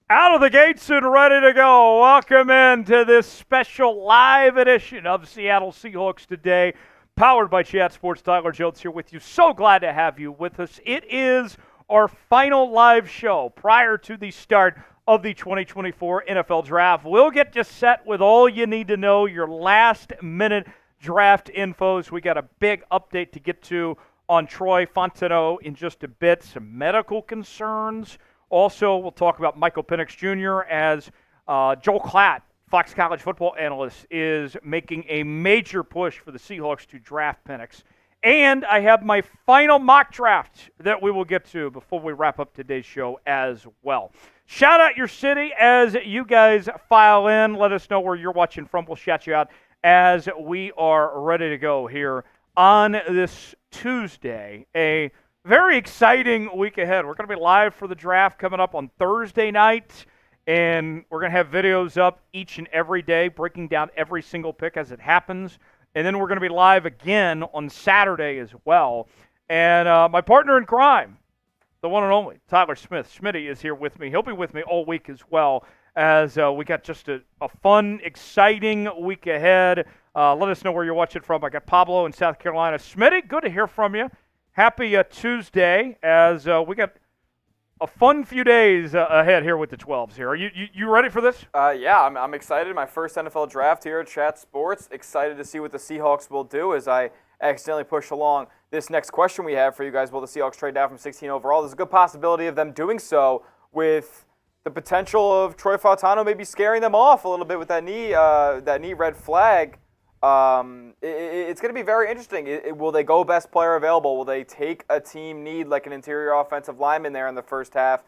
Out of the gates and ready to go. Welcome into this special live edition of Seattle Seahawks Today, powered by Chat Sports. Tyler Jones here with you. So glad to have you with us. It is our final live show prior to the start of the 2024 NFL Draft. We'll get you set with all you need to know, your last-minute draft infos. We got a big update to get to on Troy Fautanu in just a bit, some medical concerns. Also, we'll talk about Michael Penix Jr. as Joel Klatt, Fox College football analyst, is making a major push for the Seahawks to draft Penix. And I have my final mock draft that we will get to before we wrap up today's show as well. Shout out your city as you guys file in. Let us know where you're watching from. We'll shout you out as we are ready to go here on this Tuesday. A very exciting week ahead. We're going to be live for the draft coming up on Thursday night, and we're going to have videos up each and every day breaking down every single pick as it happens. And then we're going to be live again on Saturday as well. And my partner in crime, the one and only Tyler Smith, Schmitty, is here with me. He'll be with me all week as well, as we got just a fun, exciting week ahead. Let us know where you're watching from. I got Pablo in South Carolina. Schmitty, good to hear from you. Happy Tuesday, as we got a fun few days ahead here with the 12s here. Are you ready for this? Yeah, I'm excited. My first NFL draft here at Chat Sports. Excited to see what the Seahawks will do as I accidentally push along this next question we have for you guys. Will the Seahawks trade down from 16 overall? There's a good possibility of them doing so, with the potential of Troy Fautanu maybe scaring them off a little bit with that knee red flag. It's going to be very interesting. Will they go best player available? Will they take a team need like an interior offensive lineman there in the first half?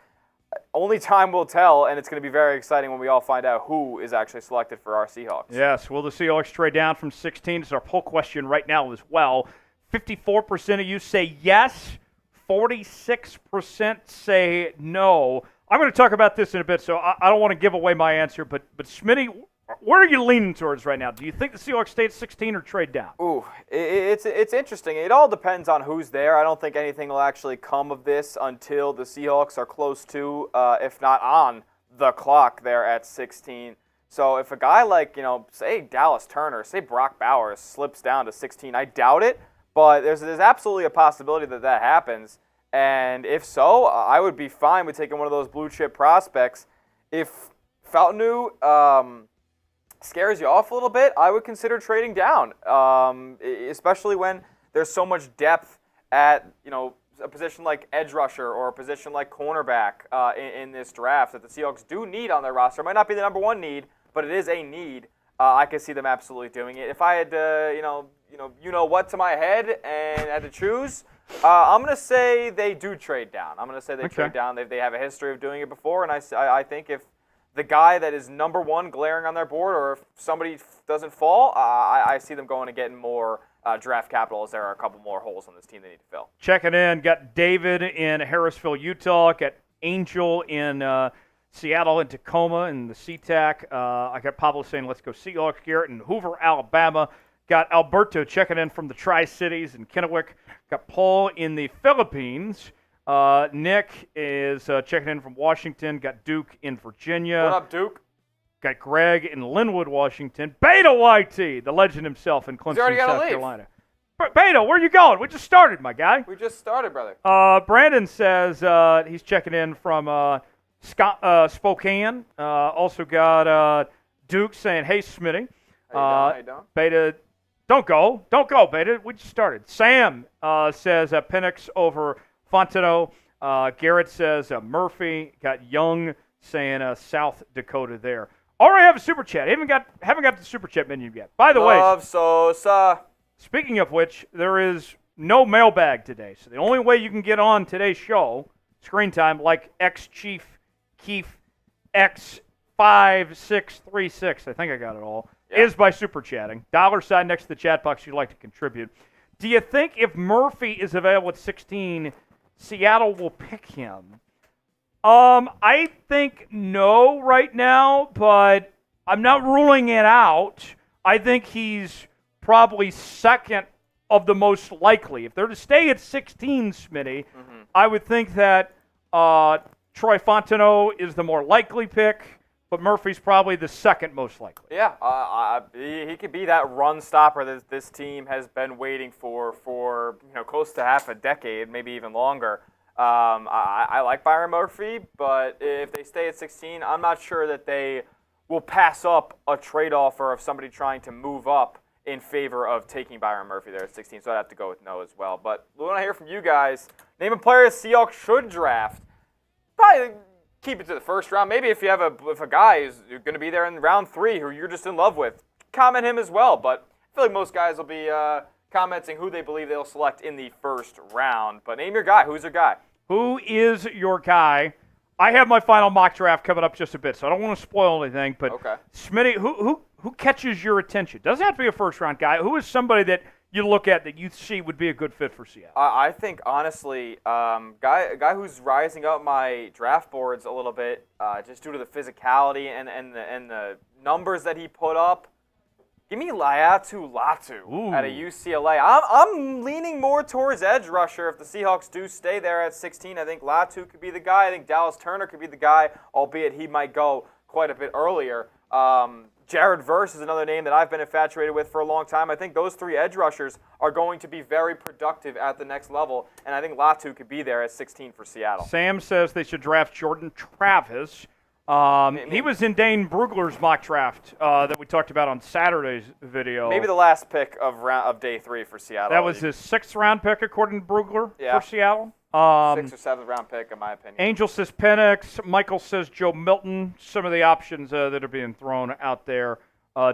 Only time will tell, and it's going to be very exciting when we all find out who is actually selected for our Seahawks. Yes, will the Seahawks trade down from 16? It's our poll question right now as well. 54% of you say yes, 46% say no. I'm going to talk about this in a bit, so I don't want to give away my answer, but Smitty, where are you leaning towards right now? Do you think the Seahawks stay at 16 or trade down? Ooh, it's interesting. It all depends on who's there. I don't think anything will actually come of this until the Seahawks are close to, if not on, the clock there at 16. So if a guy like, say Dallas Turner, say Brock Bowers slips down to 16, I doubt it, but there's absolutely a possibility that happens. And if so, I would be fine with taking one of those blue chip prospects. If Fautanu scares you off a little bit, I would consider trading down, especially when there's so much depth at a position like edge rusher or a position like cornerback in this draft that the Seahawks do need on their roster. It might not be the number one need, but it is a need. I could see them absolutely doing it. If I had what to my head and had to choose, I'm going to say they do trade down. I'm going to say they trade down. They have a history of doing it before, and I think if the guy that is number one glaring on their board, or if somebody doesn't fall, I see them going and getting more draft capital, as there are a couple more holes on this team they need to fill. Checking in, got David in Harrisville, Utah, got Angel in Seattle and Tacoma in the SeaTac. I got Pablo saying, let's go Seahawks. Garrett in Hoover, Alabama. Got Alberto checking in from the Tri-Cities in Kennewick. Got Paul in the Philippines. Nick is checking in from Washington. Got Duke in Virginia. What up, Duke? Got Greg in Linwood, Washington. Beta YT, the legend himself in Clemson, South Carolina. Beta, where you going? We just started, my guy. We just started, brother. Brandon says he's checking in from Spokane. Also got Duke saying, hey, Smitty. How you doing? Beta, don't go, Beta. We just started. Sam says Penix over Fautanu. Garrett says Murphy. Got Young saying South Dakota there. Already have a super chat. Haven't got the super chat menu yet. By the way, Sosa. Speaking of which, there is no mailbag today. So the only way you can get on today's show, screen time, like ex-Chief Keef X5636, I think I got it all, is by super chatting. $sign next to the chat box you'd like to contribute. Do you think if Murphy is available at 16, Seattle will pick him? I think no right now, but I'm not ruling it out. I think he's probably second of the most likely. If they're to stay at 16, Smitty, I would think that Troy Fautanu is the more likely pick, but Murphy's probably the second most likely. Yeah, he could be that run stopper that this team has been waiting for close to half a decade, maybe even longer. I like Byron Murphy, but if they stay at 16, I'm not sure that they will pass up a trade offer of somebody trying to move up in favor of taking Byron Murphy there at 16, so I'd have to go with no as well. But we want to hear from you guys. Name a player the Seahawks should draft. Probably keep it to the first round. Maybe if a guy is going to be there in round 3 who you're just in love with, comment him as well. But I feel like most guys will be commenting who they believe they'll select in the first round. But name your guy. Who's your guy? Who is your guy? I have my final mock draft coming up just a bit, so I don't want to spoil anything. But okay. Smitty, who catches your attention? Doesn't have to be a first-round guy. Who is somebody that you look at that you see would be a good fit for Seattle? I think, honestly, a guy who's rising up my draft boards a little bit just due to the physicality and the numbers that he put up. Give me Laiatu Latu out of UCLA. I'm leaning more towards edge rusher if the Seahawks do stay there at 16. I think Latu could be the guy. I think Dallas Turner could be the guy, albeit he might go quite a bit earlier. Jared Verse is another name that I've been infatuated with for a long time. I think those 3 edge rushers are going to be very productive at the next level, and I think Latu could be there at 16 for Seattle. Sam says they should draft Jordan Travis. He was in Dane Brugler's mock draft that we talked about on Saturday's video. Maybe the last pick of day 3 for Seattle. That was his 6th round pick, according to Brugler, for Seattle. 6th or 7th round pick, in my opinion. Angel says Penix. Michael says Joe Milton. Some of the options that are being thrown out there.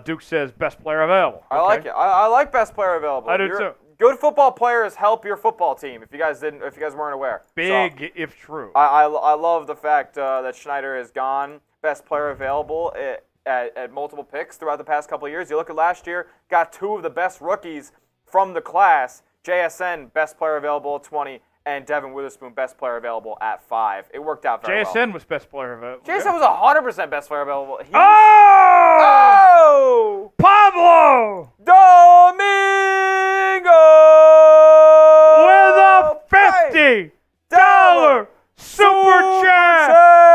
Duke says best player available. I like it. I like best player available. I do too. Good football players help your football team. If you guys weren't aware. Big, if true. I love the fact that Schneider has gone best player available at multiple picks throughout the past couple of years. You look at last year, got 2 of the best rookies from the class. JSN best player available at 20, and Devin Witherspoon best player available at 5. It worked out very well. JSN was best player available. JSN was 100% best player available. Oh! Pablo! Domingo! With a $50 super chat!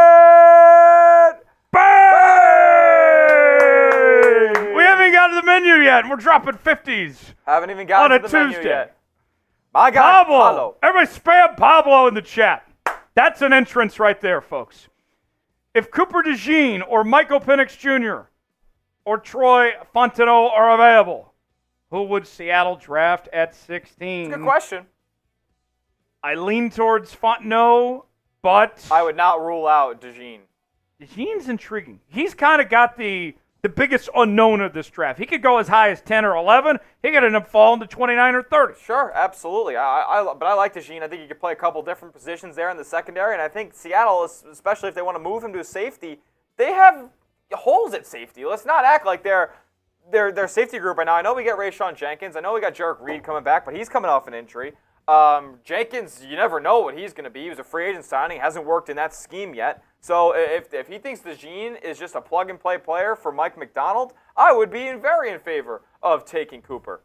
Bang! We haven't got to the menu yet, and we're dropping 50s. Haven't even gotten to the Tuesday. menu yet. My God, Pablo. Everybody spam Pablo in the chat. That's an entrance right there, folks. If Cooper DeJean or Michael Penix Jr. or Troy Fautanu are available, who would Seattle draft at 16? Good question. I lean towards Fautanu, but I would not rule out DeJean. DeJean's intriguing. He's kind of got the biggest unknown of this draft. He could go as high as 10 or 11. He could end up falling to 29 or 30. Sure, absolutely. But I like DeJean. I think he could play a couple different positions there in the secondary, and I think Seattle, especially if they want to move him to safety, they have holes at safety. Let's not act like they're safety group right now. I know we got Rayshawn Jenkins. I know we got Jarek Reed coming back, but he's coming off an injury. Jenkins, you never know what he's going to be. He was a free agent signing, hasn't worked in that scheme yet. So if he thinks DeJean is just a plug-and-play player for Mike Macdonald, I would be very in favor of taking Cooper.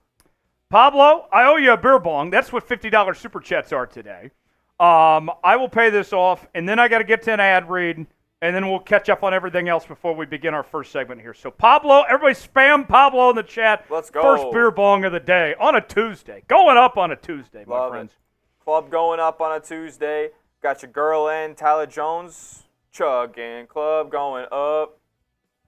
Pablo, I owe you a beer bong. That's what $50 super chats are today. I will pay this off, and then I got to get to an ad read, and then we'll catch up on everything else before we begin our first segment here. So Pablo, everybody spam Pablo in the chat. Let's go. First beer bong of the day on a Tuesday. Going up on a Tuesday, my friends. Club going up on a Tuesday. Got your girl in, Tyler Jones. Chugging, club going up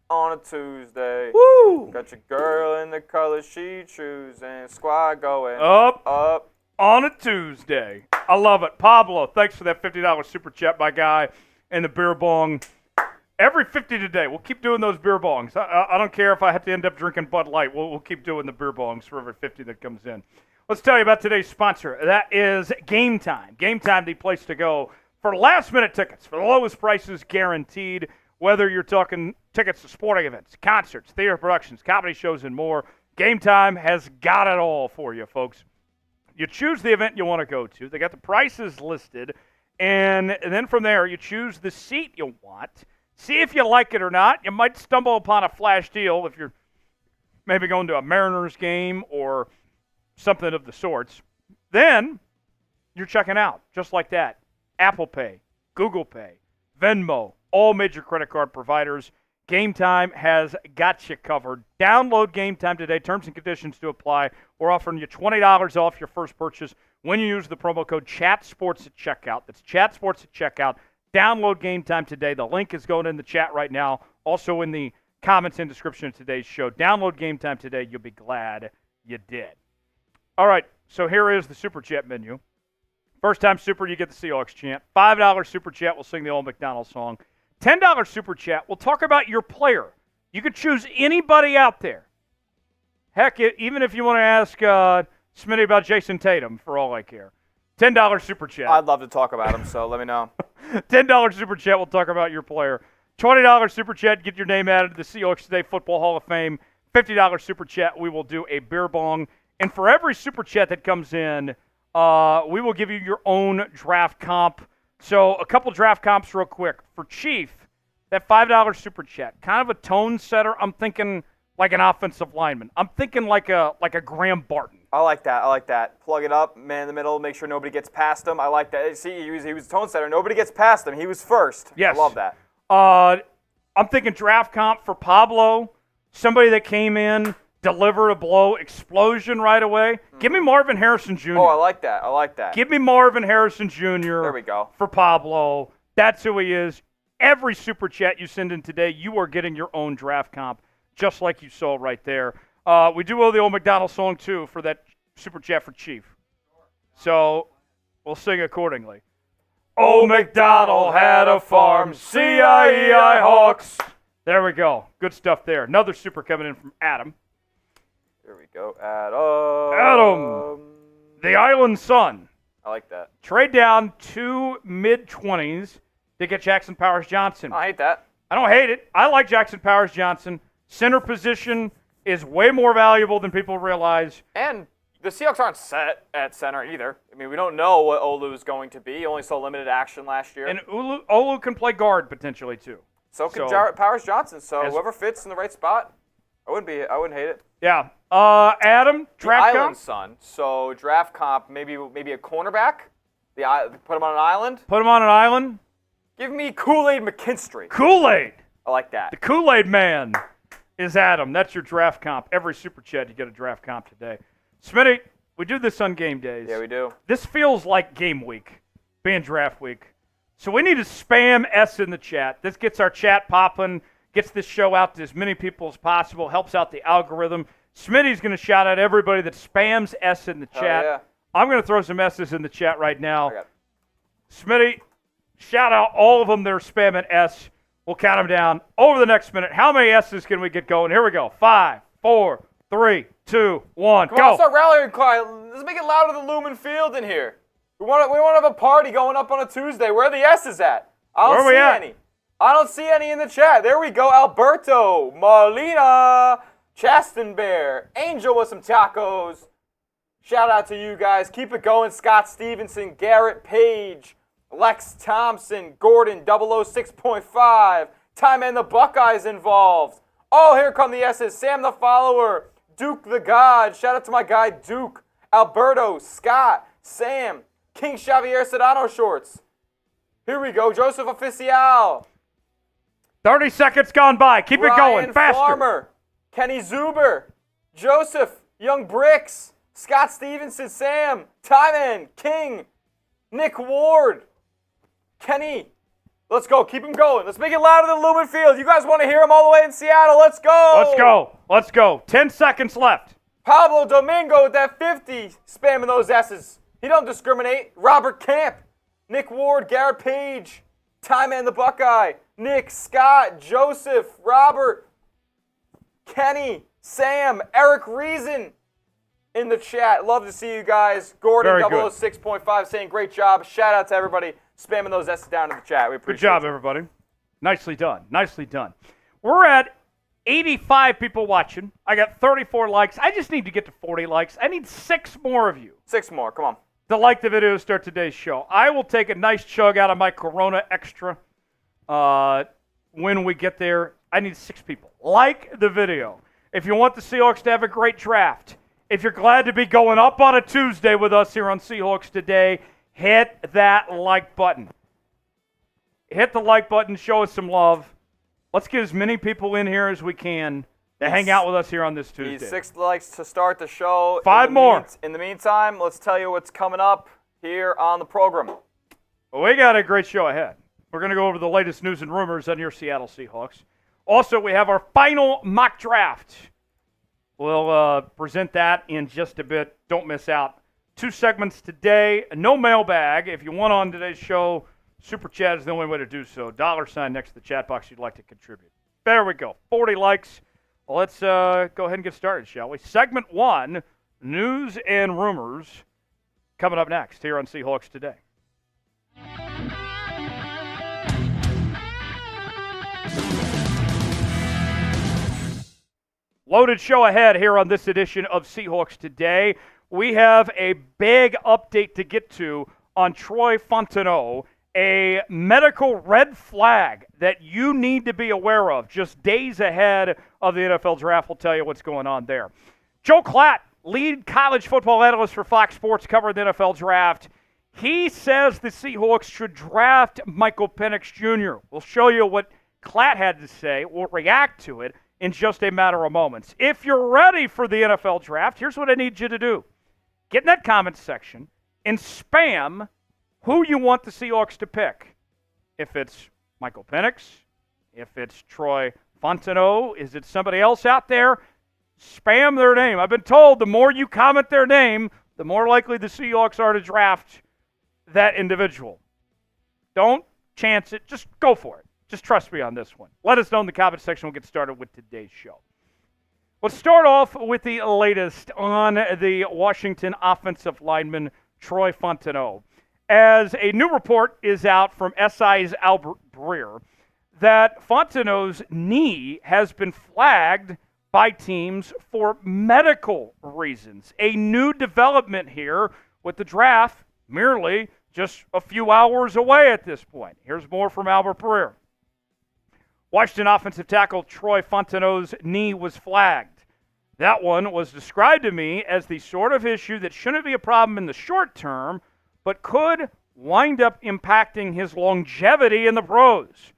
on a Tuesday. Woo! Got your girl in the color she choosing. Squad going up on a Tuesday. I love it. Pablo, thanks for that $50 super chat, my guy, and the beer bong. Every 50 today. We'll keep doing those beer bongs. I don't care if I have to end up drinking Bud Light. We'll keep doing the beer bongs for every 50 that comes in. Let's tell you about today's sponsor. That is Game Time. Game Time, the place to go for last-minute tickets, for the lowest prices guaranteed, whether you're talking tickets to sporting events, concerts, theater productions, comedy shows, and more. Game Time has got it all for you, folks. You choose the event you want to go to. They got the prices listed, and then from there, you choose the seat you want. See if you like it or not. You might stumble upon a flash deal if you're maybe going to a Mariners game or something of the sorts, then you're checking out, just like that. Apple Pay, Google Pay, Venmo, all major credit card providers. Game Time has got you covered. Download Game Time today. Terms and conditions to apply. We're offering you $20 off your first purchase when you use the promo code ChatSports at checkout. That's ChatSports at checkout. Download Game Time today. The link is going in the chat right now. Also in the comments and description of today's show. Download Game Time today. You'll be glad you did. All right, so here is the Super Chat menu. First time Super, you get the Seahawks chant. $5 Super Chat, we'll sing the old Macdonald song. $10 Super Chat, we'll talk about your player. You could choose anybody out there. Heck, even if you want to ask Smitty about Jason Tatum, for all I care. $10 Super Chat. I'd love to talk about him, so let me know. $10 Super Chat, we'll talk about your player. $20 Super Chat, get your name added to the Seahawks Today Football Hall of Fame. $50 Super Chat, we will do a beer bong. And for every Super Chat that comes in, we will give you your own draft comp. So a couple draft comps real quick. For Chief, that $5 Super Chat, kind of a tone setter. I'm thinking like an offensive lineman. I'm thinking like a Graham Barton. I like that. Plug it up, man in the middle, make sure nobody gets past him. I like that. See, he was a tone setter. Nobody gets past him. He was first. Yes. I love that. I'm thinking draft comp for Pablo, somebody that came in, delivered a blow, explosion right away. Give me Marvin Harrison Jr. Oh, I like that. Give me Marvin Harrison Jr. There we go. For Pablo. That's who he is. Every Super Chat you send in today, you are getting your own draft comp, just like you saw right there. We do owe the old Macdonald song, too, for that Super Chat for Chief. So we'll sing accordingly. Old MacDonald had a farm, C-I-E-I Hawks. There we go. Good stuff there. Another super coming in from Adam. Here we go, Adam. Adam, the Island Sun. I like that. Trade down 2 mid-20s to get Jackson Powers Johnson. I hate that. I don't hate it. I like Jackson Powers Johnson. Center position is way more valuable than people realize. And the Seahawks aren't set at center either. I mean, we don't know what Olu is going to be. He only saw limited action last year. And Olu can play guard potentially too. So can Powers Johnson. So whoever fits in the right spot, I wouldn't hate it. Yeah. Adam, draft the comp. Island Son. So draft comp, maybe a cornerback. Put him on an island. Put him on an island. Give me Kool-Aid McKinstry. Kool-Aid. I like that. The Kool-Aid man is Adam. That's your draft comp. Every Super Chat, you get a draft comp today. Smitty, we do this on game days. Yeah, we do. This feels like game week, being draft week. So we need to spam S in the chat. This gets our chat popping, gets this show out to as many people as possible, helps out the algorithm. Smitty's going to shout out everybody that spams S in the chat. Yeah. I'm going to throw some S's in the chat right now. I got it. Smitty, shout out all of them that are spamming S. We'll count them down over the next minute. How many S's can we get going? Here we go. 5, 4, 3, 2, 1, Come go. on, let's start rallying cry. Let's make it louder than Lumen Field in here. We want to have a party going up on a Tuesday. Where are the S's at? I don't see any. I don't see any in the chat. There we go. Alberto, Marlena, Chasten Bear, Angel with some tacos. Shout out to you guys. Keep it going. Scott Stevenson, Garrett Page, Lex Thompson, Gordon 006.5. Time and the Buckeyes involved. Oh, here come the S's. Sam the Follower, Duke the God. Shout out to my guy Duke, Alberto, Scott, Sam, King Xavier Sedano shorts. Here we go. Joseph Oficial. 30 seconds gone by. Keep it going. Faster. Farmer, Kenny Zuber, Joseph, Young Bricks, Scott Stevenson, Sam, Tyman, King, Nick Ward, Kenny. Let's go. Keep him going. Let's make it louder than Lumen Field. You guys want to hear him all the way in Seattle? Let's go. Let's go. Let's go. 10 seconds left. Pablo Domingo with that 50, spamming those S's. He don't discriminate. Robert Camp, Nick Ward, Garrett Page, Tyman the Buckeye, Nick, Scott, Joseph, Robert, Kenny, Sam, Eric Reason in the chat. Love to see you guys. Gordon 006.5 saying great job. Shout out to everybody spamming those S's down in the chat. We appreciate it. Good job, everybody. Nicely done. Nicely done. We're at 85 people watching. I got 34 likes. I just need to get to 40 likes. I need 6 more of you. 6 more. Come on. To like the video to start today's show. I will take a nice chug out of my Corona Extra when we get there. I need 6 people. Like the video. If you want the Seahawks to have a great draft, If you're glad to be going up on a Tuesday with us here on Seahawks Today, hit that like button. Hit the like button, show us some love. Let's get as many people in here as we can to hang out with us here on this Tuesday. These 6 likes to start the show. 5 more. In the meantime, let's tell you what's coming up here on the program. Well, we got a great show ahead. We're going to go over the latest news and rumors on your Seattle Seahawks. Also, we have our final mock draft. We'll present that in just a bit. Don't miss out. 2 segments today. No mailbag. If you want on today's show, Super Chat is the only way to do so. $ next to the chat box you'd like to contribute. There we go. 40 likes. Well, let's go ahead and get started, shall we? Segment 1, news and rumors, coming up next here on Seahawks Today. Loaded show ahead here on this edition of Seahawks Today. We have a big update to get to on Troy Fautanu, a medical red flag that you need to be aware of just days ahead of the NFL Draft. We'll tell you what's going on there. Joel Klatt, lead college football analyst for Fox Sports, covering the NFL Draft. He says the Seahawks should draft Michael Penix Jr. We'll show you what Klatt had to say. We'll react to it in just a matter of moments. If you're ready for the NFL Draft, here's what I need you to do. Get in that comment section and spam who you want the Seahawks to pick. If it's Michael Penix, if it's Troy Fautanu, is it somebody else out there? Spam their name. I've been told the more you comment their name, the more likely the Seahawks are to draft that individual. Don't chance it. Just go for it. Just trust me on this one. Let us know in the comment section. We'll get started with today's show. Let's start off with the latest on the Washington offensive lineman, Troy Fautanu. As a new report is out from SI's Albert Breer, that Fautanu's knee has been flagged by teams for medical reasons. A new development here with the draft merely just a few hours away at this point. Here's more from Albert Breer. Washington offensive tackle Troy Fautanu's knee was flagged. That one was described to me as the sort of issue that shouldn't be a problem in the short term, but could wind up impacting his longevity in the pros,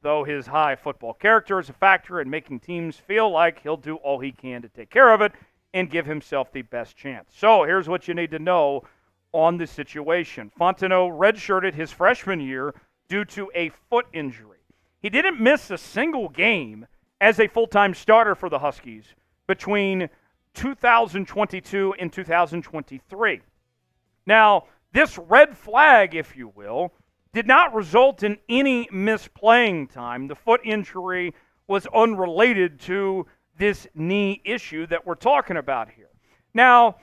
though his high football character is a factor in making teams feel like he'll do all he can to take care of it and give himself the best chance. So here's what you need to know on the situation. Fautanu redshirted his freshman year due to a foot injury. He didn't miss a single game as a full-time starter for the Huskies between 2022 and 2023. Now, this red flag, if you will, did not result in any missed playing time. The foot injury was unrelated to this knee issue that we're talking about here. Now,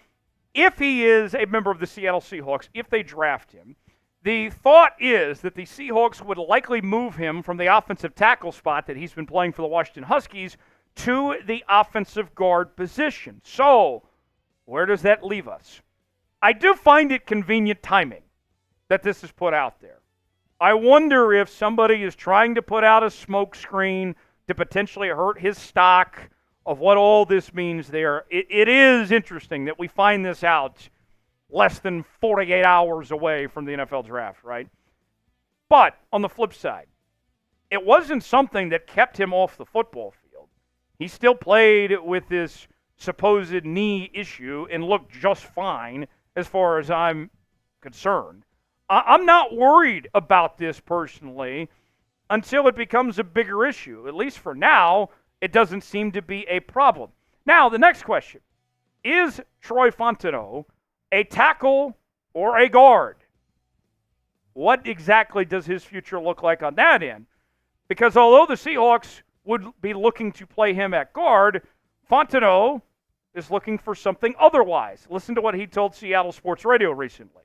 if he is a member of the Seattle Seahawks, if they draft him, the thought is that the Seahawks would likely move him from the offensive tackle spot that he's been playing for the Washington Huskies to the offensive guard position. So, where does that leave us? I do find it convenient timing that this is put out there. I wonder if somebody is trying to put out a smokescreen to potentially hurt his stock of what all this means there. It is interesting that we find this out less than 48 hours away from the NFL Draft, right? But on the flip side, it wasn't something that kept him off the football field. He still played with this supposed knee issue and looked just fine as far as I'm concerned. I'm not worried about this personally until it becomes a bigger issue. At least for now, it doesn't seem to be a problem. Now, the next question. Is Troy Fautanu a tackle or a guard? What exactly does his future look like on that end? Because although the Seahawks would be looking to play him at guard, Fautanu is looking for something otherwise. Listen to what he told Seattle Sports Radio recently.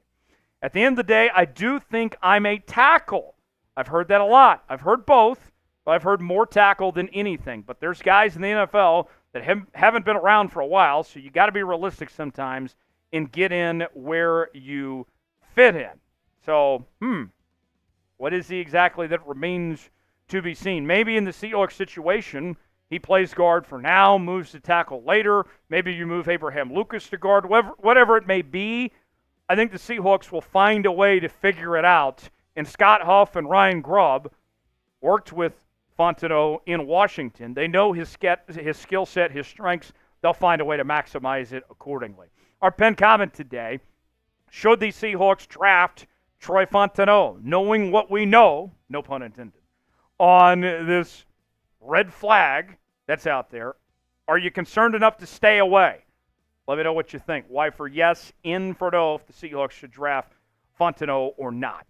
At the end of the day, I do think I'm a tackle. I've heard that a lot. I've heard both, but I've heard more tackle than anything. But there's guys in the NFL that haven't been around for a while, so you got to be realistic sometimes and get in where you fit in. So, what is he exactly that remains to be seen? Maybe in the Seahawks situation, He plays guard for now, moves to tackle later. Maybe you move Abraham Lucas to guard, whatever it may be. I think the Seahawks will find a way to figure it out. And Scott Huff and Ryan Grubb worked with Fautanu in Washington. They know his skill set, his strengths. They'll find a way to maximize it accordingly. Our pen comment today, should the Seahawks draft Troy Fautanu, knowing what we know, no pun intended, on this red flag that's out there, are you concerned enough to stay away? Let me know what you think. Y for yes, in for no, if the Seahawks should draft Fautanu or not.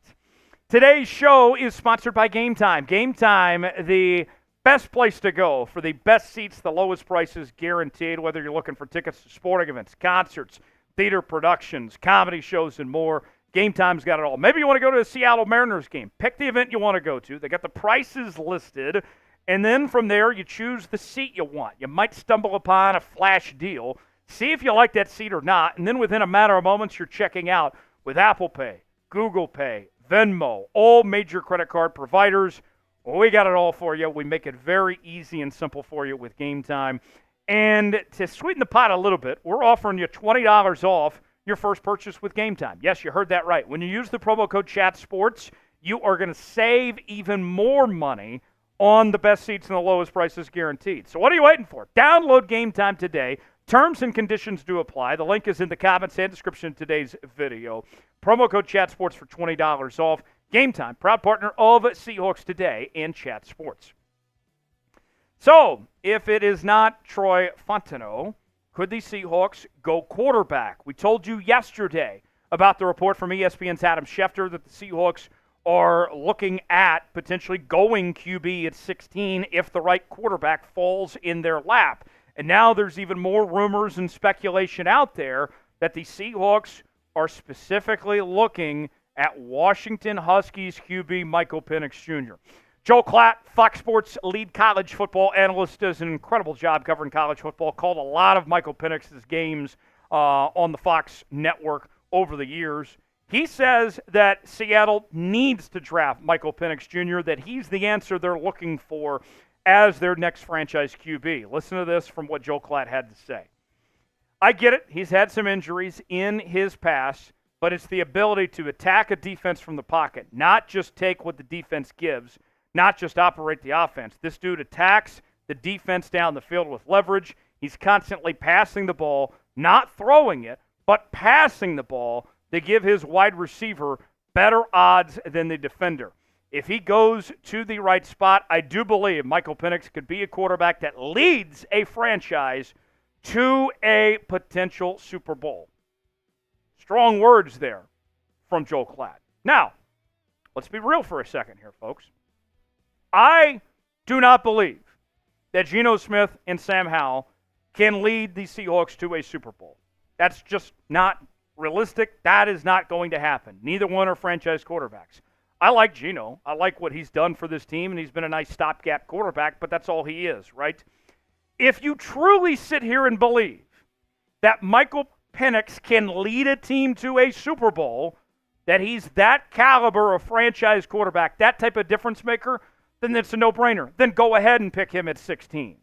Today's show is sponsored by Game Time. Game Time, the best place to go for the best seats, the lowest prices guaranteed, whether you're looking for tickets to sporting events, concerts, theater productions, comedy shows, and more. Game Time's got it all. Maybe you want to go to a Seattle Mariners game. Pick the event you want to go to. They got the prices listed, and then from there you choose the seat you want. You might stumble upon a flash deal. See if you like that seat or not, and then within a matter of moments you're checking out with Apple Pay, Google Pay, Venmo, all major credit card providers. Well, we got it all for you. We make it very easy and simple for you with Game Time. And to sweeten the pot a little bit, we're offering you $20 off your first purchase with Game Time. Yes, you heard that right. When you use the promo code ChatSports, you are going to save even more money on the best seats and the lowest prices guaranteed. So what are you waiting for? Download Game Time today. Terms and conditions do apply. The link is in the comments and description of today's video. Promo code ChatSports for $20 off. Game Time, proud partner of Seahawks Today and Chat Sports. So, if it is not Troy Fautanu, could the Seahawks go quarterback? We told you yesterday about the report from ESPN's Adam Schefter that the Seahawks are looking at potentially going QB at 16 if the right quarterback falls in their lap. And now there's even more rumors and speculation out there that the Seahawks are specifically looking at Washington Huskies QB Michael Penix Jr. Joel Klatt, Fox Sports lead college football analyst, does an incredible job covering college football, called a lot of Michael Penix's games on the Fox network over the years. He says that Seattle needs to draft Michael Penix Jr., that he's the answer they're looking for as their next franchise QB. Listen to this from what Joel Klatt had to say. I get it. He's had some injuries in his past, but it's the ability to attack a defense from the pocket, not just take what the defense gives, not just operate the offense. This dude attacks the defense down the field with leverage. He's constantly passing the ball, not throwing it, but passing the ball to give his wide receiver better odds than the defender. If he goes to the right spot, I do believe Michael Penix could be a quarterback that leads a franchise to a potential Super Bowl. Strong words there from Joel Klatt. Now, let's be real for a second here, folks. I do not believe that Geno Smith and Sam Howell can lead the Seahawks to a Super Bowl. That's just not realistic. That is not going to happen. Neither one are franchise quarterbacks. I like Geno. I like what he's done for this team, and he's been a nice stopgap quarterback, but that's all he is, right? If you truly sit here and believe that Michael Penix can lead a team to a Super Bowl, that he's that caliber of franchise quarterback, that type of difference maker, then it's a no-brainer. Then go ahead and pick him at 16.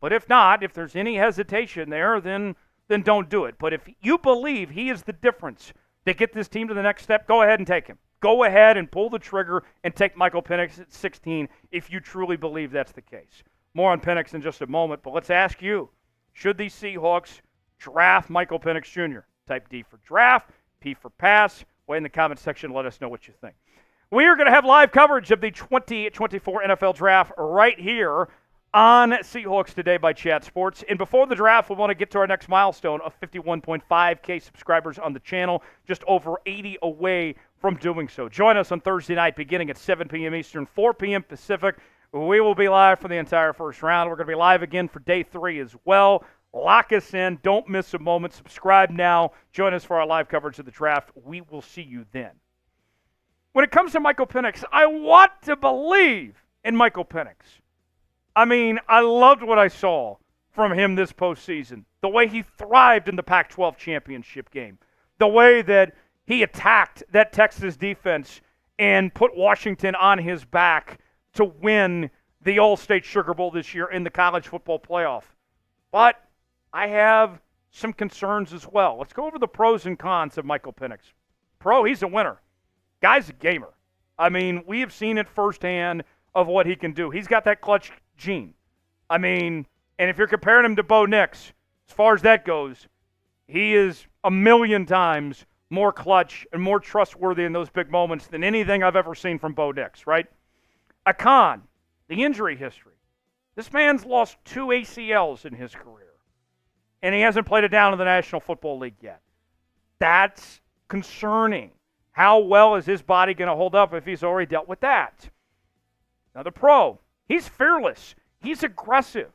But if not, if there's any hesitation there, then don't do it. But if you believe he is the difference to get this team to the next step, go ahead and take him. Go ahead and pull the trigger and take Michael Penix at 16 if you truly believe that's the case. More on Penix in just a moment, but let's ask you, should the Seahawks draft Michael Penix Jr.? Type D for draft, P for pass. Way in the comments section, let us know what you think. We are going to have live coverage of the 2024 NFL Draft right here on Seahawks Today by Chat Sports. And before the draft, we want to get to our next milestone of 51.5K subscribers on the channel, just over 80 away from doing so. Join us on Thursday night beginning at 7 p.m. Eastern, 4 p.m. Pacific. We will be live for the entire first round. We're going to be live again for day 3 as well. Lock us in. Don't miss a moment. Subscribe now. Join us for our live coverage of the draft. We will see you then. When it comes to Michael Penix, I want to believe in Michael Penix. I mean, I loved what I saw from him this postseason. The way he thrived in the Pac-12 championship game. The way that he attacked that Texas defense and put Washington on his back to win the All-State Sugar Bowl this year in the college football playoff. But I have some concerns as well. Let's go over the pros and cons of Michael Penix. Pro, he's a winner. Guy's a gamer. I mean, we have seen it firsthand of what he can do. He's got that clutch gene. I mean, and if you're comparing him to Bo Nix, as far as that goes, he is a million times more clutch and more trustworthy in those big moments than anything I've ever seen from Bo Nix, right? A con, the injury history. This man's lost 2 ACLs in his career, and he hasn't played it down in the National Football League yet. That's concerning. How well is his body going to hold up if he's already dealt with that? Now, the pro, he's fearless. He's aggressive.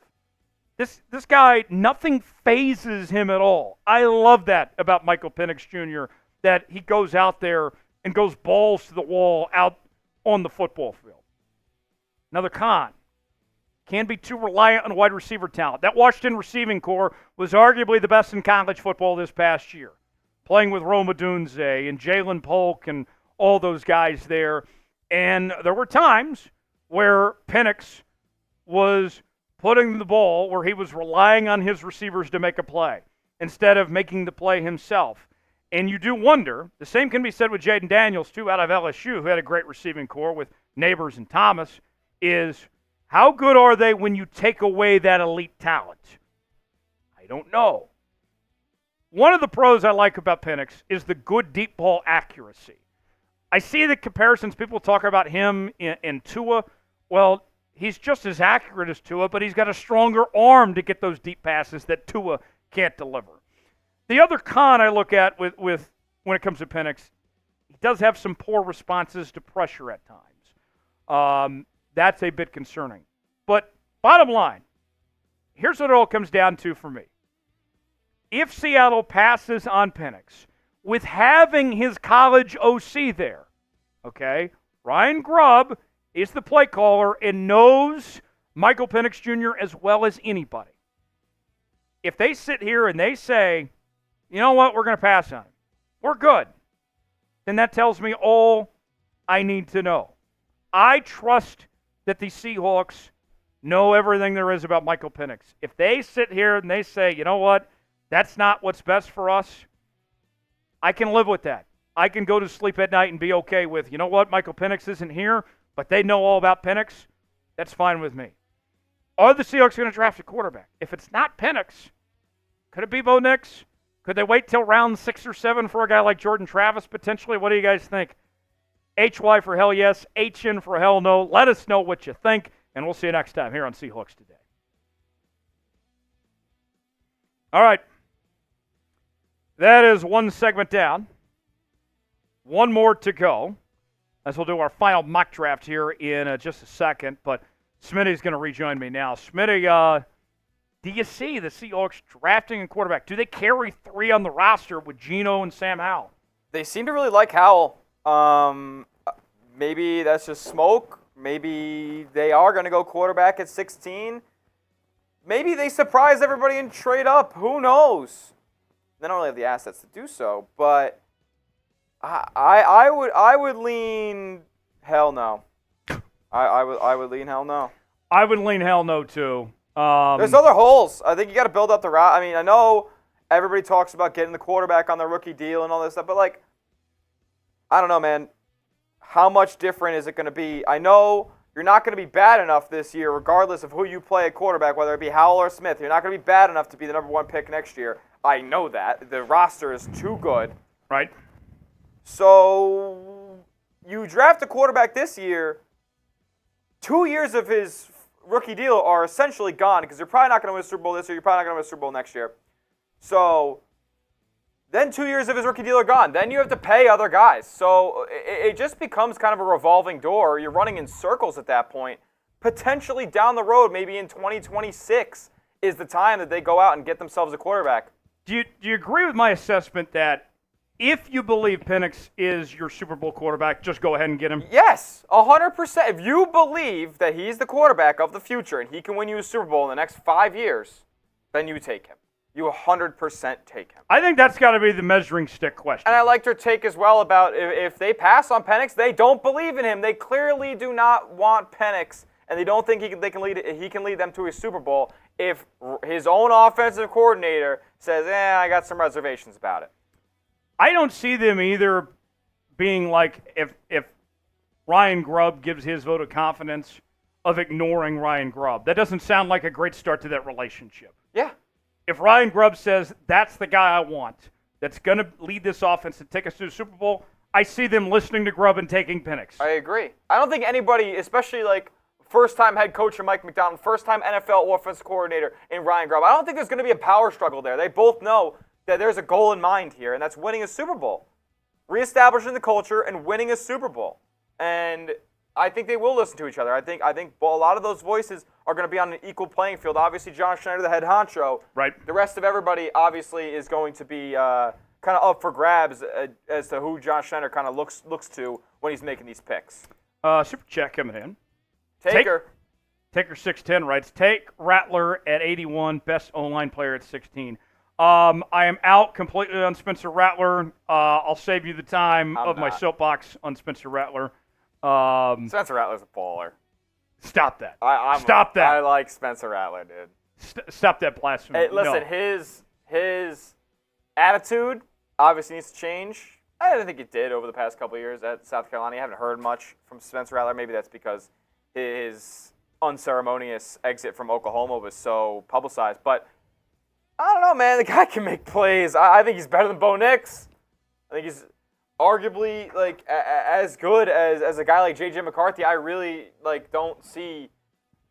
This guy, nothing phases him at all. I love that about Michael Penix Jr., that he goes out there and goes balls to the wall out on the football field. Another con, can be too reliant on wide receiver talent. That Washington receiving corps was arguably the best in college football this past year, playing with Rome Odunze and Jalen Polk and all those guys there. And there were times where Penix was putting the ball where he was relying on his receivers to make a play instead of making the play himself. And you do wonder, the same can be said with Jaden Daniels, too, out of LSU, who had a great receiving corps with Neighbors and Thomas, is how good are they when you take away that elite talent? I don't know. One of the pros I like about Penix is the good deep ball accuracy. I see the comparisons. People talk about him in Tua. Well, he's just as accurate as Tua, but he's got a stronger arm to get those deep passes that Tua can't deliver. The other con I look at with when it comes to Penix, he does have some poor responses to pressure at times. That's a bit concerning. But bottom line, here's what it all comes down to for me. If Seattle passes on Penix with having his college OC there, okay, Ryan Grubb is the play caller and knows Michael Penix Jr. as well as anybody. If they sit here and they say, you know what, we're going to pass on him, we're good, then that tells me all I need to know. I trust that the Seahawks know everything there is about Michael Penix. If they sit here and they say, you know what, that's not what's best for us, I can live with that. I can go to sleep at night and be okay with, you know what, Michael Penix isn't here, but they know all about Penix. That's fine with me. Are the Seahawks going to draft a quarterback? If it's not Penix, could it be Bo Nix? Could they wait till round 6 or 7 for a guy like Jordan Travis potentially? What do you guys think? HY for hell yes, HN for hell no. Let us know what you think, and we'll see you next time here on Seahawks Today. All right. That is one segment down. One more to go, as we'll do our final mock draft here in just a second. But Smitty's going to rejoin me now. Smitty, do you see the Seahawks drafting a quarterback? Do they carry 3 on the roster with Geno and Sam Howell? They seem to really like Howell. Maybe that's just smoke. Maybe they are going to go quarterback at 16. Maybe they surprise everybody and trade up. Who knows? They don't really have the assets to do so, but I would lean hell no. I would lean hell no. I would lean hell no too. There's other holes. I think you got to build up the route. I mean, I know everybody talks about getting the quarterback on the rookie deal and all this stuff, but like, I don't know, man. How much different is it going to be? I know you're not going to be bad enough this year, regardless of who you play at quarterback, whether it be Howell or Smith. You're not going to be bad enough to be the number 1 pick next year. I know that. The roster is too good. Right. So you draft a quarterback this year, 2 years of his rookie deal are essentially gone because you're probably not going to win a Super Bowl this year. You're probably not going to win a Super Bowl next year. So then 2 years of his rookie deal are gone. Then you have to pay other guys. So it just becomes kind of a revolving door. You're running in circles at that point. Potentially down the road, maybe in 2026, is the time that they go out and get themselves a quarterback. Do you agree with my assessment that if you believe Penix is your Super Bowl quarterback, just go ahead and get him? Yes, 100%. If you believe that he's the quarterback of the future and he can win you a Super Bowl in the next 5 years, then you take him. You 100% take him. I think that's got to be the measuring stick question. And I liked her take as well about if they pass on Penix, they don't believe in him. They clearly do not want Penix and they don't think he can lead them to a Super Bowl if his own offensive coordinator says, I got some reservations about it. I don't see them either being like, if Ryan Grubb gives his vote of confidence, of ignoring Ryan Grubb. That doesn't sound like a great start to that relationship. Yeah. If Ryan Grubb says, that's the guy I want, that's going to lead this offense and take us to the Super Bowl, I see them listening to Grubb and taking Penix. I agree. I don't think anybody, especially like first-time head coach Mike Macdonald, first-time NFL offensive coordinator in Ryan Grubb, I don't think there's going to be a power struggle there. They both know that there's a goal in mind here, and that's winning a Super Bowl. Reestablishing the culture and winning a Super Bowl. And I think they will listen to each other. I think a lot of those voices are going to be on an equal playing field. Obviously, John Schneider, the head honcho. Right. The rest of everybody, obviously, is going to be kind of up for grabs as to who John Schneider kind of looks to when he's making these picks. Super chat coming in. Taker 610 writes, take Rattler at 81, best online player at 16. I am out completely on Spencer Rattler. I'll save you the time of my soapbox on Spencer Rattler. Spencer Rattler's a baller. Stop that. Stop that. I like Spencer Rattler, dude. Stop that blasphemy. Hey, listen, his attitude obviously needs to change. I didn't think it did over the past couple of years at South Carolina. I haven't heard much from Spencer Rattler. Maybe that's because his unceremonious exit from Oklahoma was so publicized. But I don't know, man. The guy can make plays. I think he's better than Bo Nix. I think he's arguably like as good as a guy like J.J. McCarthy. I really don't see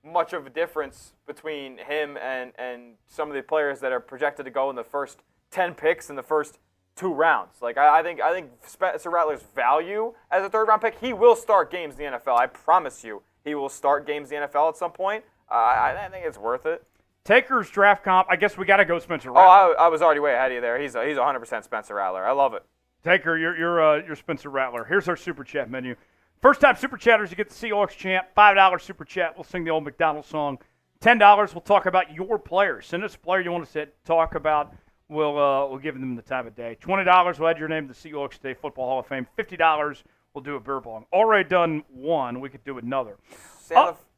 much of a difference between him and some of the players that are projected to go in the first 10 picks in the first 2 rounds. I think Spencer Rattler's value as a third-round pick, he will start games in the NFL. I promise you, he will start games in the NFL at some point. I think it's worth it. Taker's draft comp, I guess we got to go Spencer Rattler. Oh, I was already way ahead of you there. He's 100% Spencer Rattler. I love it. Taker, you're Spencer Rattler. Here's our Super Chat menu. First-time Super Chatters, you get the Seahawks chant. $5 Super Chat, we'll sing the old Macdonald song. $10, we'll talk about your players. Send us a player you want us to talk about. We'll give them the time of day. $20, we'll add your name to the Seahawks Today Football Hall of Fame. $50, we'll do a beer bong. Already done one, we could do another.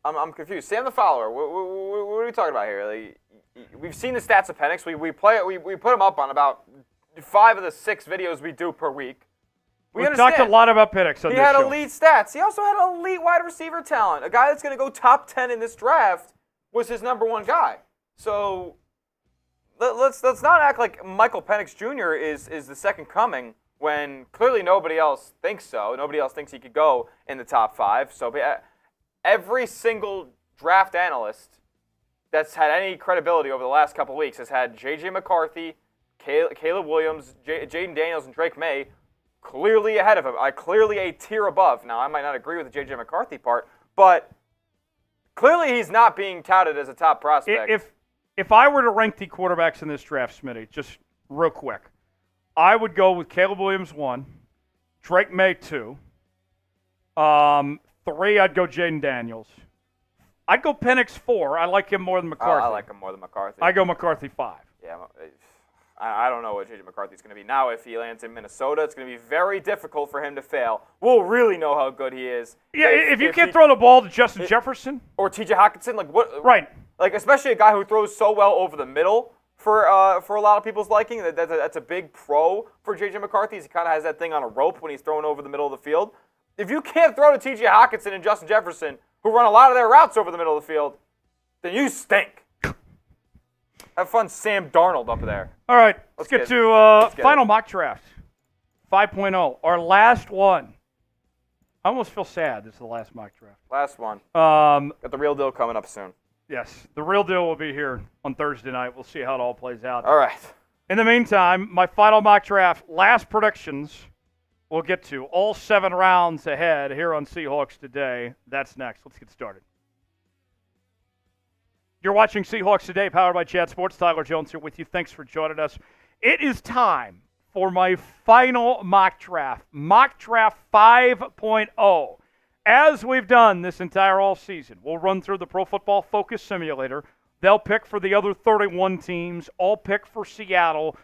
I'm confused. Sam the Follower, what are we talking about here? We've seen the stats of Penix. We put him up on about 5 of the 6 videos we do per week. We've talked a lot about Penix on this show. He had elite stats. He also had elite wide receiver talent. A guy that's going to go top 10 in this draft was his number 1 guy. So let's not act like Michael Penix Jr. is the second coming when clearly nobody else thinks so. Nobody else thinks he could go in the top 5. So every single draft analyst that's had any credibility over the last couple of weeks has had J.J. McCarthy, Caleb Williams, Jaden Daniels, and Drake May clearly ahead of him. Clearly a tier above. Now, I might not agree with the J.J. McCarthy part, but clearly he's not being touted as a top prospect. If I were to rank the quarterbacks in this draft, Smitty, just real quick, I would go with Caleb Williams 1, Drake May 2, 3, I'd go Jaden Daniels. I'd go Penix 4. I like him more than McCarthy. I like him more than McCarthy. I go McCarthy 5. Yeah, I don't know what J.J. McCarthy's going to be. Now, if he lands in Minnesota, it's going to be very difficult for him to fail. We'll really know how good he is. Yeah, if you can't throw the ball to Justin Jefferson. Or T.J. Hockenson. What? Right. Especially a guy who throws so well over the middle for a lot of people's liking. That's a big pro for J.J. McCarthy. He kind of has that thing on a rope when he's throwing over the middle of the field. If you can't throw to T.J. Hockenson and Justin Jefferson, who run a lot of their routes over the middle of the field, then you stink. Have fun, Sam Darnold up there. All right, let's get to final mock draft, 5.0, our last one. I almost feel sad this is the last mock draft. Last one. Got the real deal coming up soon. Yes, the real deal will be here on Thursday night. We'll see how it all plays out. All right. In the meantime, my final mock draft, last predictions, we'll get to all 7 rounds ahead here on Seahawks Today. That's next. Let's get started. You're watching Seahawks Today, powered by Chat Sports. Tyler Jones here with you. Thanks for joining us. It is time for my final mock draft 5.0. As we've done this entire all season, we'll run through the Pro Football Focus Simulator. They'll pick for the other 31 teams. I'll pick for Seattle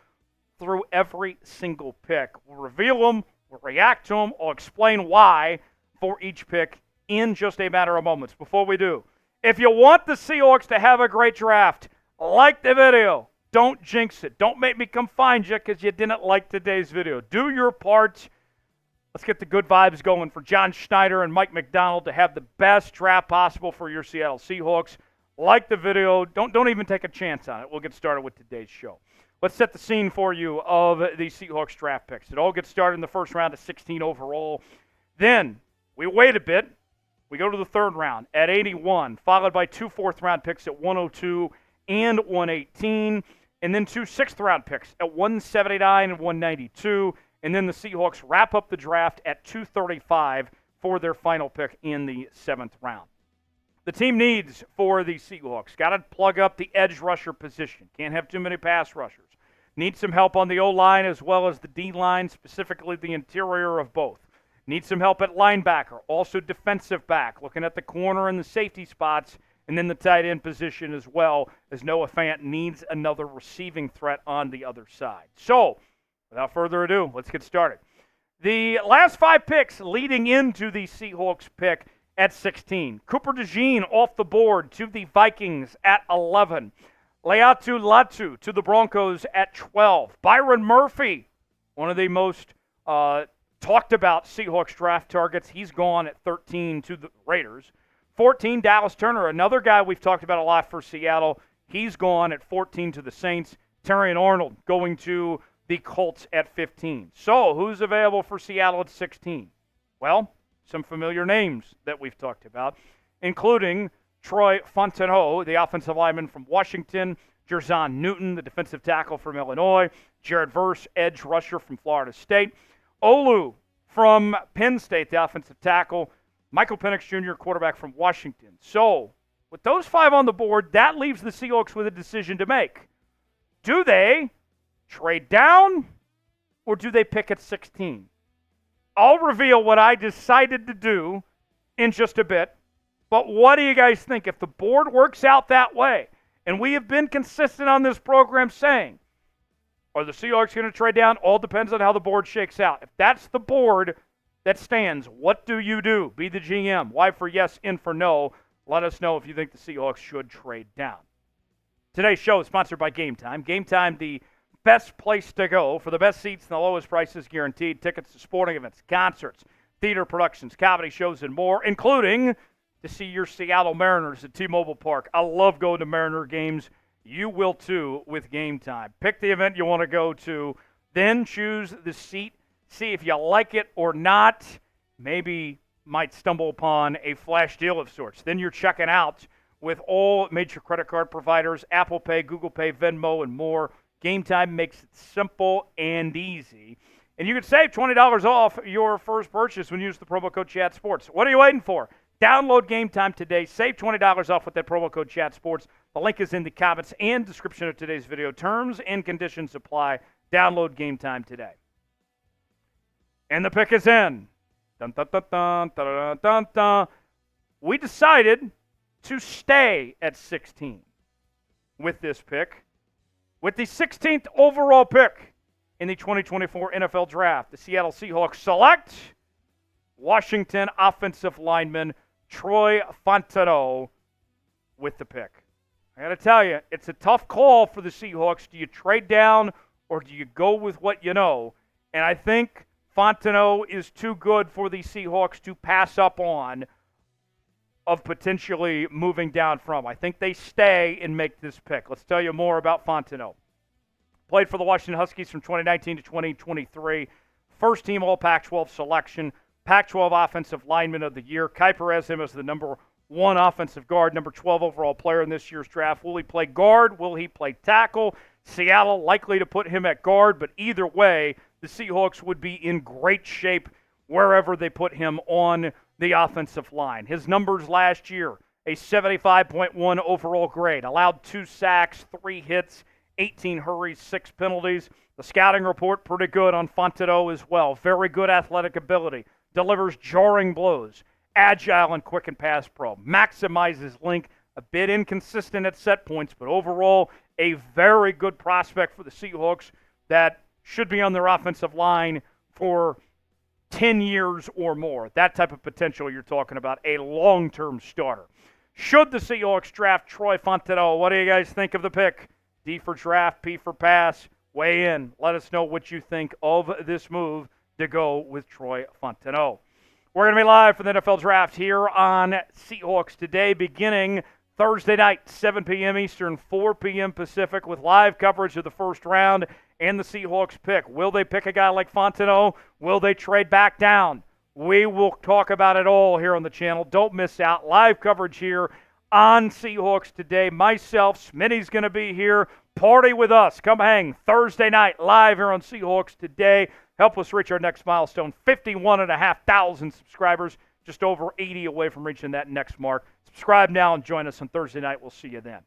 through every single pick. We'll reveal them. We'll react to them. I'll explain why for each pick in just a matter of moments. Before we do, If you want the Seahawks to have a great draft, like the video. Don't jinx it. Don't make me come find you because you didn't like today's video. Do your part. Let's get the good vibes going for John Schneider and Mike Macdonald to have the best draft possible for your Seattle Seahawks. Like the video. Don't even take a chance on it. We'll get started with today's show. Let's set the scene for you of the Seahawks draft picks. It all gets started in the first round at 16 overall. Then we wait a bit. We go to the third round at 81, followed by two fourth-round picks at 102 and 118, and then two sixth-round picks at 179 and 192, and then the Seahawks wrap up the draft at 235 for their final pick in the seventh round. The team needs for the Seahawks, got to plug up the edge rusher position. Can't have too many pass rushers. Need some help on the O-line as well as the D-line, specifically the interior of both. Need some help at linebacker, also defensive back, looking at the corner and the safety spots, and then the tight end position as well, as Noah Fant needs another receiving threat on the other side. So, without further ado, let's get started. The last five picks leading into the Seahawks pick at 16. Cooper DeJean off the board to the Vikings at 11. Leatu Latu to the Broncos at 12. Byron Murphy, one of the most talked about Seahawks draft targets. He's gone at 13 to the Raiders. 14, Dallas Turner, another guy we've talked about a lot for Seattle. He's gone at 14 to the Saints. Terrion Arnold going to the Colts at 15. So who's available for Seattle at 16? Well, some familiar names that we've talked about, including Troy Fautanu, the offensive lineman from Washington, Jerzon Newton, the defensive tackle from Illinois, Jared Verse, edge rusher from Florida State, Olu from Penn State, the offensive tackle, Michael Penix Jr., quarterback from Washington. So, with those five on the board, that leaves the Seahawks with a decision to make. Do they trade down, or do they pick at 16? I'll reveal what I decided to do in just a bit, but what do you guys think? If the board works out that way, and we have been consistent on this program saying, are the Seahawks going to trade down? All depends on how the board shakes out. If that's the board that stands, what do you do? Be the GM. Y for yes, N for no. Let us know if you think the Seahawks should trade down. Today's show is sponsored by Game Time. Game Time, the best place to go for the best seats and the lowest prices guaranteed. Tickets to sporting events, concerts, theater productions, comedy shows, and more, including to see your Seattle Mariners at T-Mobile Park. I love going to Mariner games. You will too with Game Time. Pick the event you want to go to, then choose the seat. See if you like it or not. Maybe might stumble upon a flash deal of sorts. Then you're checking out with all major credit card providers, Apple Pay, Google Pay, Venmo, and more. Game Time makes it simple and easy. And you can save $20 off your first purchase when you use the promo code ChatSports. What are you waiting for? Download Game Time today. Save $20 off with that promo code ChatSports. The link is in the comments and description of today's video. Terms and conditions apply. Download Game Time today. And the pick is in. Dun, dun, dun, dun, dun, dun, dun, dun. We decided to stay at 16 with this pick. With the 16th overall pick in the 2024 NFL Draft, the Seattle Seahawks select Washington offensive lineman Troy Fautanu with the pick. I got to tell you, it's a tough call for the Seahawks. Do you trade down or do you go with what you know? And I think Fautanu is too good for the Seahawks to pass up on of potentially moving down from. I think they stay and make this pick. Let's tell you more about Fautanu. Played for the Washington Huskies from 2019 to 2023. First team All Pac-12 selection. Pac-12 Offensive Lineman of the Year. Kuiper has him as the number 1 offensive guard, number 12 overall player in this year's draft. Will he play guard? Will he play tackle? Seattle likely to put him at guard, but either way, the Seahawks would be in great shape wherever they put him on the offensive line. His numbers last year, a 75.1 overall grade, allowed 2 sacks, 3 hits, 18 hurries, 6 penalties. The scouting report, pretty good on Fautanu as well. Very good athletic ability, delivers jarring blows, agile and quick and pass pro, maximizes length, a bit inconsistent at set points, but overall a very good prospect for the Seahawks that should be on their offensive line for 10 years or more. That type of potential you're talking about, a long-term starter. Should the Seahawks draft Troy Fautanu? What do you guys think of the pick? D for draft, P for pass. Weigh in. Let us know what you think of this move to go with Troy Fautanu. We're going to be live for the NFL Draft here on Seahawks Today, beginning Thursday night, 7 p.m. Eastern, 4 p.m. Pacific, with live coverage of the first round and the Seahawks pick. Will they pick a guy like Fautanu? Will they trade back down? We will talk about it all here on the channel. Don't miss out. Live coverage here on Seahawks Today. Myself, Smitty's going to be here. Party with us. Come hang Thursday night live here on Seahawks Today. Help us reach our next milestone, 51,500 subscribers. Just over 80 away from reaching that next mark. Subscribe now and join us on Thursday night. We'll see you then.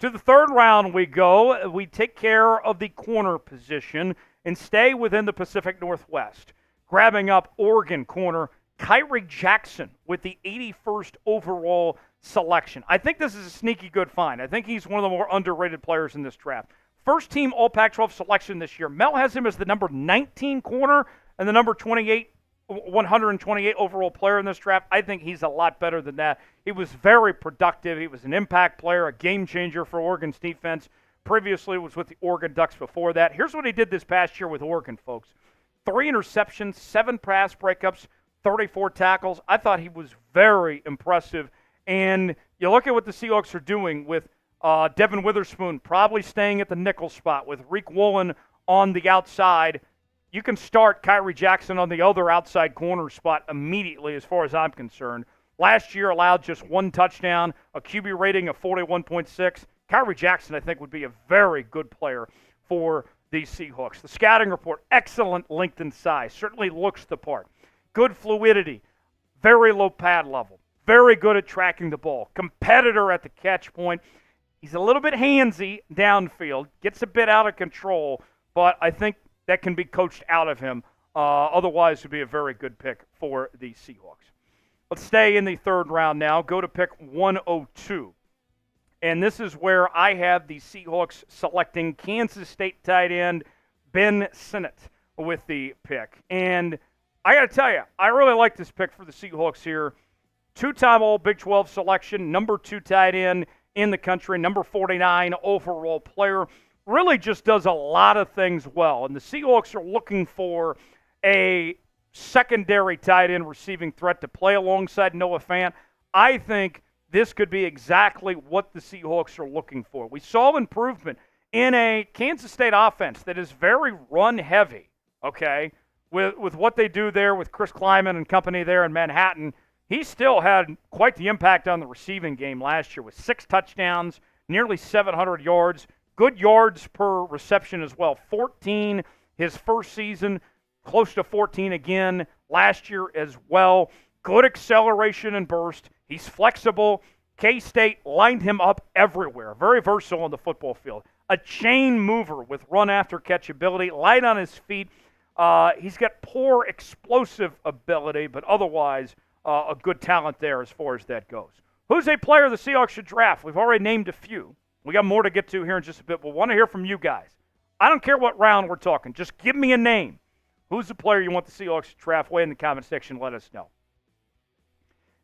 To the third round we go. We take care of the corner position and stay within the Pacific Northwest. Grabbing up Oregon corner Kyrie Jackson with the 81st overall selection. I think this is a sneaky good find. I think he's one of the more underrated players in this draft. First team All Pac-12 selection this year. Mel has him as the number 19 corner and the number 128 overall player in this draft. I think he's a lot better than that. He was very productive. He was an impact player, a game changer for Oregon's defense. Previously was with the Oregon Ducks before that. Here's what he did this past year with Oregon, folks. 3 interceptions, 7 pass breakups, 34 tackles. I thought he was very impressive. And you look at what the Seahawks are doing with Devin Witherspoon probably staying at the nickel spot, with Reek Woolen on the outside. You can start Kyrie Jackson on the other outside corner spot immediately as far as I'm concerned. Last year allowed just 1 touchdown, a QB rating of 41.6. Kyrie Jackson, I think, would be a very good player for the Seahawks. The scouting report, excellent length and size, certainly looks the part. Good fluidity, very low pad level, very good at tracking the ball, competitor at the catch point. He's a little bit handsy downfield, gets a bit out of control, but I think that can be coached out of him. Otherwise, it would be a very good pick for the Seahawks. Let's stay in the third round now. Go to pick 102. And this is where I have the Seahawks selecting Kansas State tight end Ben Sinnott with the pick. And I got to tell you, I really like this pick for the Seahawks here. 2-time All Big 12 selection, number 2 tight end in the country, number 49 overall player. Really just does a lot of things well. And the Seahawks are looking for a secondary tight end receiving threat to play alongside Noah Fant. I think this could be exactly what the Seahawks are looking for. We saw improvement in a Kansas State offense that is very run-heavy, okay, with what they do there with Chris Kleiman and company there in Manhattan. He still had quite the impact on the receiving game last year with 6 touchdowns, nearly 700 yards, good yards per reception as well, 14 his first season, close to 14 again last year as well. Good acceleration and burst. He's flexible. K-State lined him up everywhere. Very versatile on the football field. A chain mover with run-after-catch ability, light on his feet. He's got poor explosive ability, but otherwise a good talent there as far as that goes. Who's a player the Seahawks should draft? We've already named a few. We got more to get to here in just a bit. We'll want to hear from you guys. I don't care what round we're talking. Just give me a name. Who's the player you want the Seahawks to draft? Way in the comment section, let us know.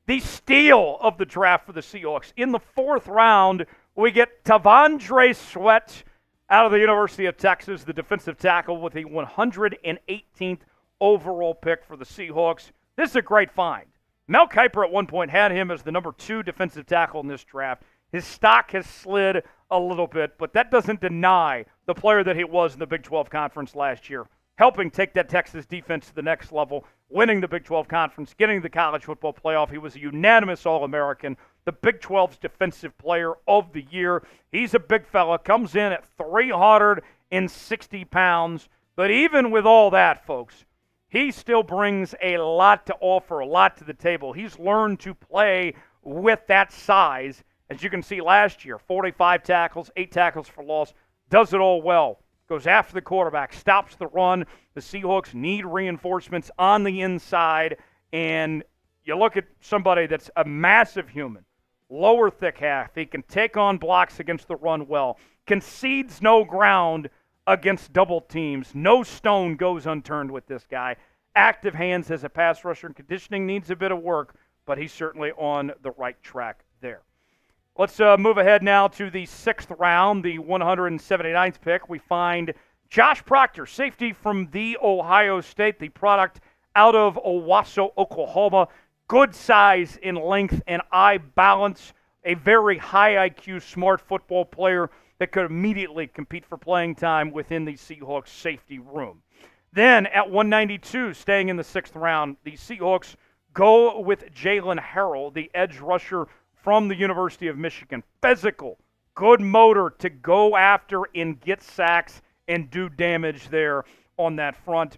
The steal of the draft for the Seahawks. In the 4th round, we get T'Vondre Sweat out of the University of Texas, the defensive tackle with the 118th overall pick for the Seahawks. This is a great find. Mel Kiper at one point had him as the number 2 defensive tackle in this draft. His stock has slid a little bit, but that doesn't deny the player that he was in the Big 12 Conference last year, helping take that Texas defense to the next level, winning the Big 12 Conference, getting the college football playoff. He was a unanimous All-American, the Big 12's Defensive Player of the Year. He's a big fella, comes in at 360 pounds. But even with all that, folks, he still brings a lot to offer, a lot to the table. He's learned to play with that size. As you can see last year, 45 tackles, 8 tackles for loss, does it all well. Goes after the quarterback, stops the run. The Seahawks need reinforcements on the inside. And you look at somebody that's a massive human, lower thick half. He can take on blocks against the run well, concedes no ground against double teams. No stone goes unturned with this guy. Active hands as a pass rusher, and conditioning needs a bit of work. but he's certainly on the right track there. Let's move ahead now to the 6th round, the 179th pick. We find Josh Proctor, safety from The Ohio State, the product out of Owasso, Oklahoma. Good size in length and eye balance. A very high IQ, smart football player that could immediately compete for playing time within the Seahawks safety room. Then at 192, staying in the 6th round, the Seahawks go with Jalen Harrell, the edge rusher from the University of Michigan. Physical, good motor to go after and get sacks and do damage there on that front.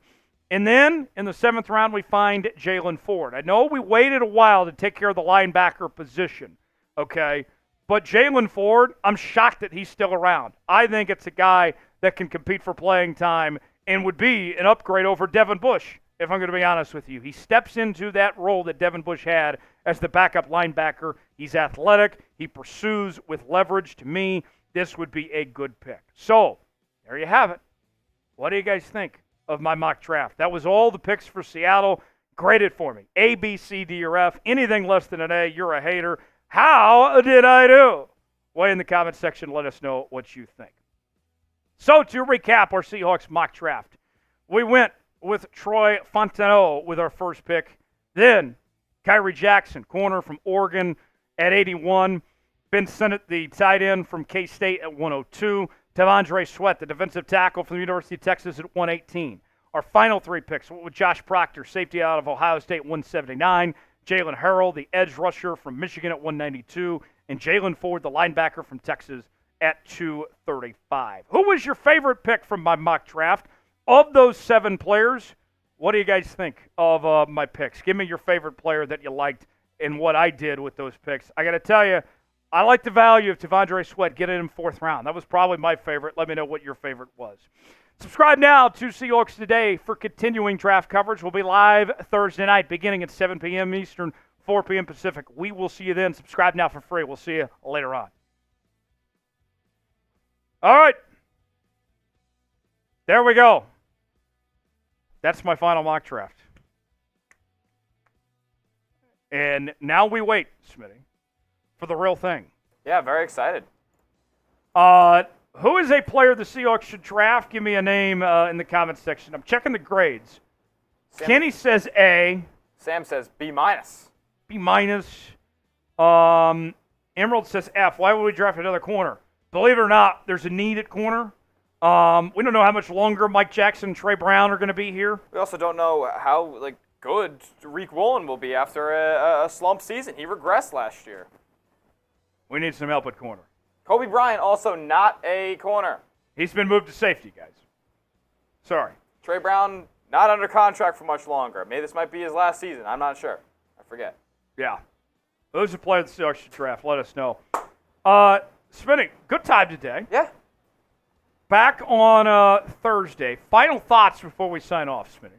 And then in the 7th round, we find Jalen Ford. I know we waited a while to take care of the linebacker position, okay? But Jalen Ford, I'm shocked that he's still around. I think it's a guy that can compete for playing time and would be an upgrade over Devin Bush, if I'm going to be honest with you. He steps into that role that Devin Bush had as the backup linebacker. He's athletic. He pursues with leverage. To me, this would be a good pick. So, there you have it. What do you guys think of my mock draft? That was all the picks for Seattle. Grade it for me. A, B, C, D, or F. Anything less than an A, you're a hater. How did I do? Weigh in the comment section. Let us know what you think. So, to recap our Seahawks mock draft, we went with Troy Fautanu with our first pick. Then, Kyrie Jackson, corner from Oregon at 81. Ben Sinnott, the tight end from K-State at 102. T'Vondre Sweat, the defensive tackle from the University of Texas at 118. Our final 3 picks with Josh Proctor, safety out of Ohio State, 179. Jalen Harrell, the edge rusher from Michigan at 192. And Jalen Ford, the linebacker from Texas at 235. Who was your favorite pick from my mock draft? Of those 7 players, what do you guys think of my picks? Give me your favorite player that you liked and what I did with those picks. I got to tell you, I like the value of T'Vondre Sweat getting in 4th round. That was probably my favorite. Let me know what your favorite was. Subscribe now to Seahawks Today for continuing draft coverage. We'll be live Thursday night beginning at 7 p.m. Eastern, 4 p.m. Pacific. We will see you then. Subscribe now for free. We'll see you later on. All right. There we go. That's my final mock draft. And now we wait, Smitty, for the real thing. Yeah, very excited. Who is a player the Seahawks should draft? Give me a name in the comments section. I'm checking the grades. Kenny says A. Sam says B minus. B minus. Emerald says F. Why would we draft another corner? Believe it or not, there's a need at corner. We don't know how much longer Mike Jackson and Trey Brown are going to be here. We also don't know how good Tariq Woolen will be after a slump season. He regressed last year. We need some help at corner. Kobe Bryant also not a corner. He's been moved to safety, guys. Sorry. Trey Brown not under contract for much longer. Maybe this might be his last season. I'm not sure. I forget. Yeah. Those are players the Seahawks should draft. Let us know. Spinning. Good time today. Yeah. Back on Thursday. Final thoughts before we sign off, Spinning.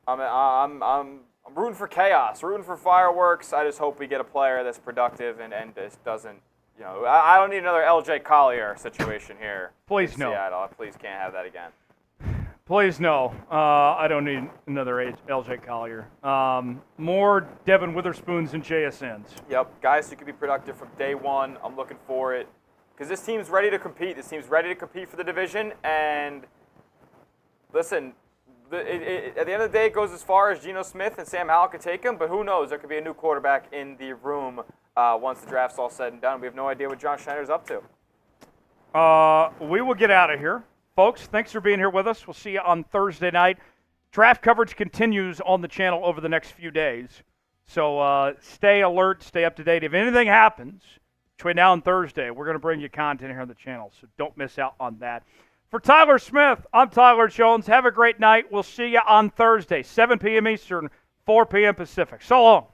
I'm rooting for chaos, rooting for fireworks. I just hope we get a player that's productive and just doesn't, I don't need another LJ Collier situation here. Please no. Seattle. I please can't have that again. Please no. I don't need another LJ Collier. More Devin Witherspoons and JSNs. Yep, guys who can be productive from day one. I'm looking for it. Because this team's ready to compete. This team's ready to compete for the division. And listen, at the end of the day, it goes as far as Geno Smith and Sam Howell could take him. But who knows? There could be a new quarterback in the room once the draft's all said and done. We have no idea what John Schneider's up to. We will get out of here. Folks, thanks for being here with us. We'll see you on Thursday night. Draft coverage continues on the channel over the next few days. So stay alert, stay up to date. If anything happens between now and Thursday, we're going to bring you content here on the channel. So don't miss out on that. For Tyler Smith, I'm Tyler Jones. Have a great night. We'll see you on Thursday, 7 p.m. Eastern, 4 p.m. Pacific. So long.